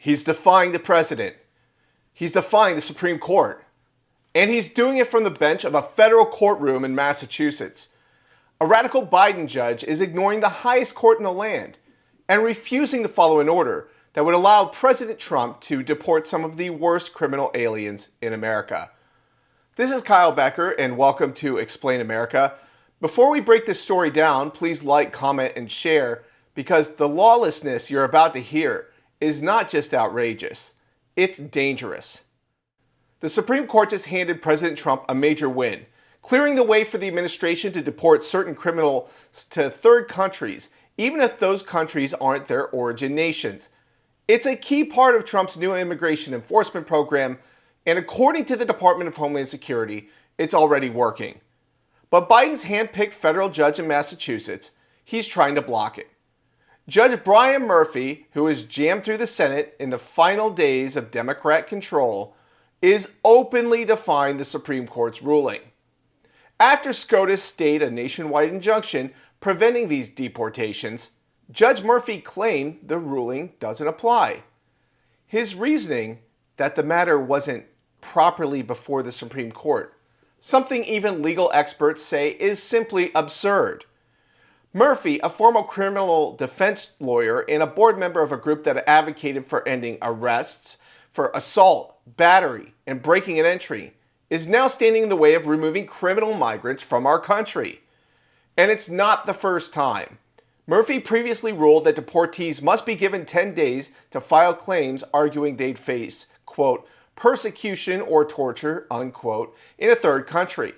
He's defying the president. He's defying the Supreme Court. And he's doing it from the bench of a federal courtroom in Massachusetts. A radical Biden judge is ignoring the highest court in the land and refusing to follow an order that would allow President Trump to deport some of the worst criminal aliens in America. This is Kyle Becker, and welcome to Explain America. Before we break this story down, please like, comment, and share, because the lawlessness you're about to hear is not just outrageous, it's dangerous. The Supreme Court just handed President Trump a major win, clearing the way for the administration to deport certain criminals to third countries, even if those countries aren't their origin nations. It's a key part of Trump's new immigration enforcement program, and according to the Department of Homeland Security, it's already working. But Biden's hand-picked federal judge in Massachusetts, he's trying to block it. Judge Brian Murphy, who is jammed through the Senate in the final days of Democrat control, is openly defying the Supreme Court's ruling. After SCOTUS stayed a nationwide injunction preventing these deportations, Judge Murphy claimed the ruling doesn't apply. His reasoning that the matter wasn't properly before the Supreme Court, something even legal experts say is simply absurd. Murphy, a former criminal defense lawyer and a board member of a group that advocated for ending arrests for assault, battery, and breaking and entry, is now standing in the way of removing criminal migrants from our country. And it's not the first time. Murphy previously ruled that deportees must be given 10 days to file claims arguing they'd face, quote, persecution or torture, unquote, in a third country.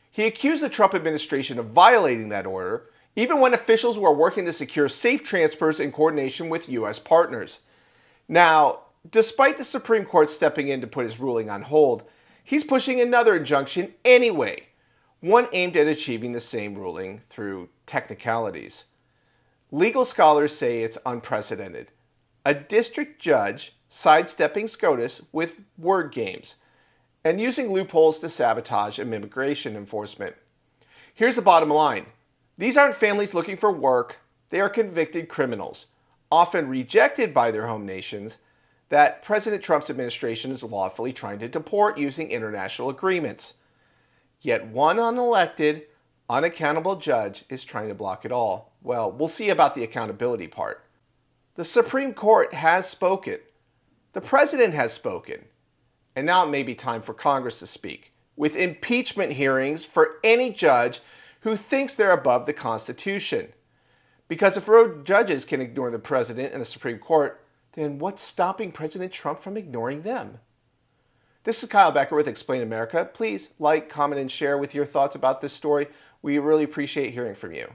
He accused the Trump administration of violating that order, even when officials were working to secure safe transfers in coordination with U.S. partners. Now, despite the Supreme Court stepping in to put his ruling on hold, he's pushing another injunction anyway, one aimed at achieving the same ruling through technicalities. Legal scholars say it's unprecedented. A district judge sidestepping SCOTUS with word games and using loopholes to sabotage immigration enforcement. Here's the bottom line. These aren't families looking for work. They are convicted criminals, often rejected by their home nations, that President Trump's administration is lawfully trying to deport using international agreements. Yet one unelected, unaccountable judge is trying to block it all. Well, we'll see about the accountability part. The Supreme Court has spoken. The president has spoken. And now it may be time for Congress to speak, with impeachment hearings for any judge who thinks they're above the Constitution. Because if rogue judges can ignore the president and the Supreme Court, then what's stopping President Trump from ignoring them? This is Kyle Becker with Explain America. Please like, comment, and share with your thoughts about this story. We really appreciate hearing from you.